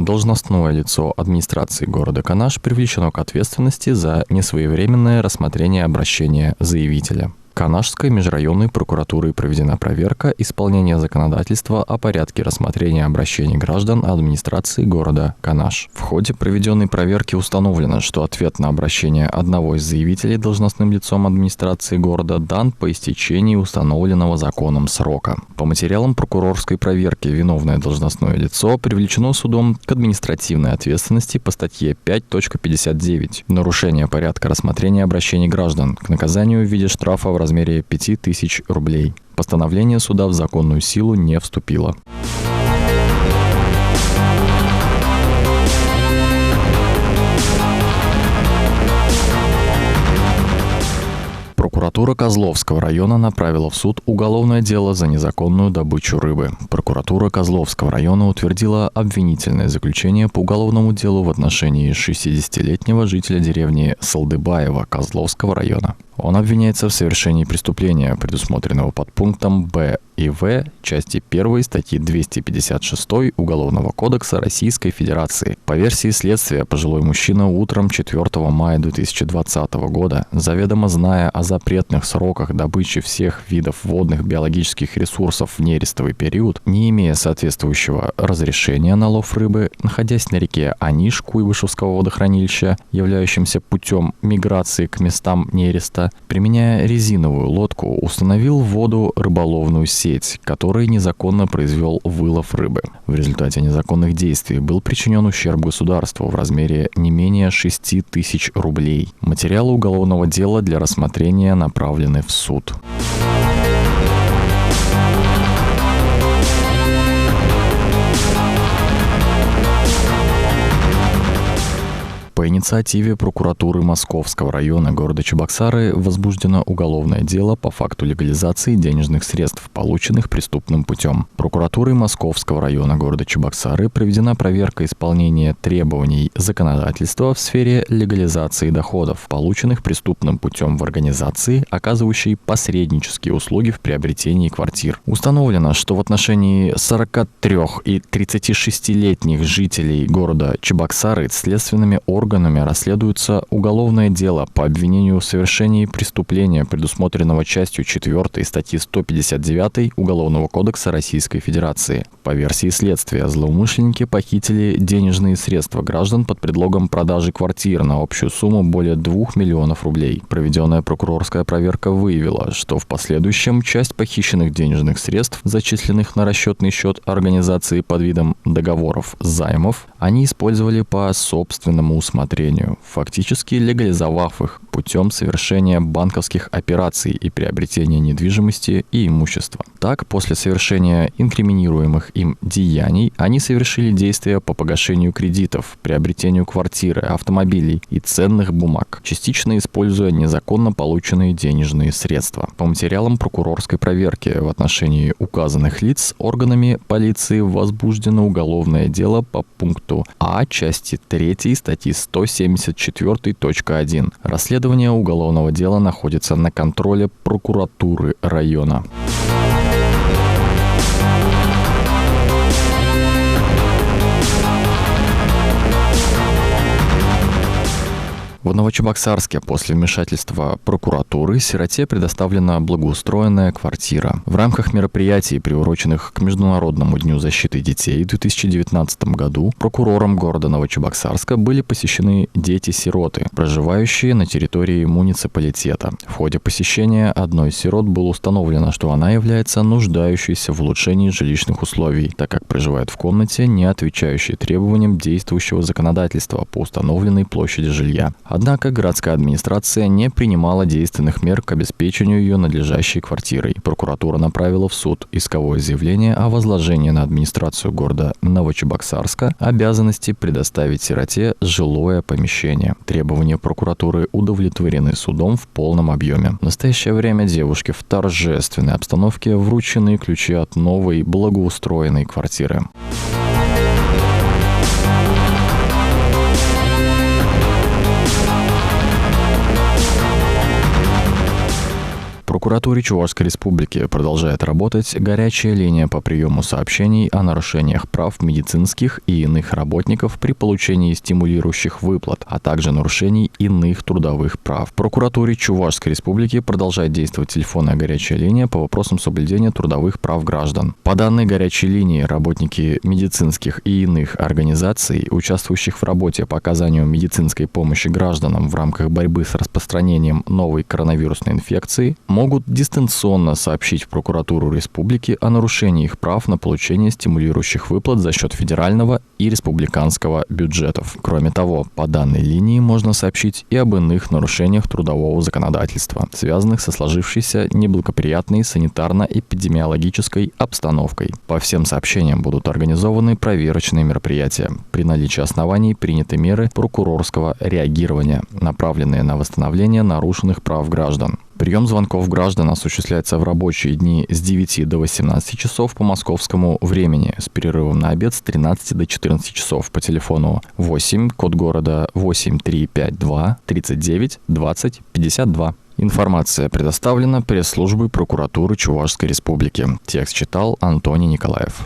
Должностное лицо администрации города Канаш привлечено к ответственности за несвоевременное рассмотрение обращения заявителя. Канашской межрайонной прокуратурой проведена проверка исполнения законодательства о порядке рассмотрения обращений граждан администрации города Канаш. В ходе проведенной проверки установлено, что ответ на обращение одного из заявителей должностным лицом администрации города дан по истечении установленного законом срока. По материалам прокурорской проверки виновное должностное лицо привлечено судом к административной ответственности по статье 5.59 «Нарушение порядка рассмотрения обращений граждан» к наказанию в виде штрафа в размере 5000 рублей. Постановление суда в законную силу не вступило. Прокуратура Козловского района направила в суд уголовное дело за незаконную добычу рыбы. Прокуратура Козловского района утвердила обвинительное заключение по уголовному делу в отношении 60-летнего жителя деревни Салдыбаева Козловского района. Он обвиняется в совершении преступления, предусмотренного подпунктом Б и В части 1 статьи 256 Уголовного кодекса Российской Федерации. По версии следствия, пожилой мужчина утром 4 мая 2020 года, заведомо зная о запретных сроках добычи всех видов водных биологических ресурсов в нерестовый период, не имея соответствующего разрешения на лов рыбы, находясь на реке Аниш Куйбышевского водохранилища, являющимся путем миграции к местам нереста, применяя резиновую лодку, установил в воду рыболовную сеть, которой незаконно произвел вылов рыбы. В результате незаконных действий был причинен ущерб государству в размере не менее 6000 рублей. Материалы уголовного дела для рассмотрения направлены в суд. По инициативе прокуратуры Московского района города Чебоксары возбуждено уголовное дело по факту легализации денежных средств, полученных преступным путем. Прокуратурой Московского района города Чебоксары проведена проверка исполнения требований законодательства в сфере легализации доходов, полученных преступным путем в организации, оказывающей посреднические услуги в приобретении квартир. Установлено, что в отношении 43 и 36-летних жителей города Чебоксары следственными органами расследуется уголовное дело по обвинению в совершении преступления, предусмотренного частью 4 статьи 159 Уголовного кодекса Российской Федерации. По версии следствия, злоумышленники похитили денежные средства граждан под предлогом продажи квартир на общую сумму более 2 миллионов рублей. Проведенная прокурорская проверка выявила, что в последующем часть похищенных денежных средств, зачисленных на расчетный счет организации под видом договоров займов, они использовали по собственному усмотрению, фактически легализовав их путем совершения банковских операций и приобретения недвижимости и имущества. Так, после совершения инкриминируемых им деяний, они совершили действия по погашению кредитов, приобретению квартиры, автомобилей и ценных бумаг, частично используя незаконно полученные денежные средства. По материалам прокурорской проверки в отношении указанных лиц органами полиции возбуждено уголовное дело по пункту А части 3 статьи 174.1. Расследование уголовного дела находится на контроле прокуратуры района. В Новочебоксарске после вмешательства прокуратуры сироте предоставлена благоустроенная квартира. В рамках мероприятий, приуроченных к Международному дню защиты детей в 2019 году, прокурором города Новочебоксарска были посещены дети-сироты, проживающие на территории муниципалитета. В ходе посещения одной из сирот было установлено, что она является нуждающейся в улучшении жилищных условий, так как проживает в комнате, не отвечающей требованиям действующего законодательства по установленной площади жилья. Однако городская администрация не принимала действенных мер к обеспечению ее надлежащей квартирой. Прокуратура направила в суд исковое заявление о возложении на администрацию города Новочебоксарска обязанности предоставить сироте жилое помещение. Требования прокуратуры удовлетворены судом в полном объеме. В настоящее время девушке в торжественной обстановке вручены ключи от новой благоустроенной квартиры. прокуратуре Чувашской Республики продолжает работать горячая линия по приему сообщений о нарушениях прав медицинских и иных работников при получении стимулирующих выплат, а также нарушений иных трудовых прав. В прокуратуре Чувашской Республики продолжает действовать телефонная горячая линия по вопросам соблюдения трудовых прав граждан. По данной горячей линии работники медицинских и иных организаций, участвующих в работе по оказанию медицинской помощи гражданам в рамках борьбы с распространением новой коронавирусной инфекции, могут дистанционно сообщить в прокуратуру республики о нарушении их прав на получение стимулирующих выплат за счет федерального и республиканского бюджетов. Кроме того, по данной линии можно сообщить и об иных нарушениях трудового законодательства, связанных со сложившейся неблагоприятной санитарно-эпидемиологической обстановкой. По всем сообщениям будут организованы проверочные мероприятия. При наличии оснований приняты меры прокурорского реагирования, направленные на восстановление нарушенных прав граждан. Прием звонков граждан осуществляется в рабочие дни с 9 до 18 часов по московскому времени, с перерывом на обед с 13 до 14 часов по телефону 8, код города 8352 39 20 52. Информация предоставлена пресс-службой прокуратуры Чувашской Республики. Текст читал Антоний Николаев.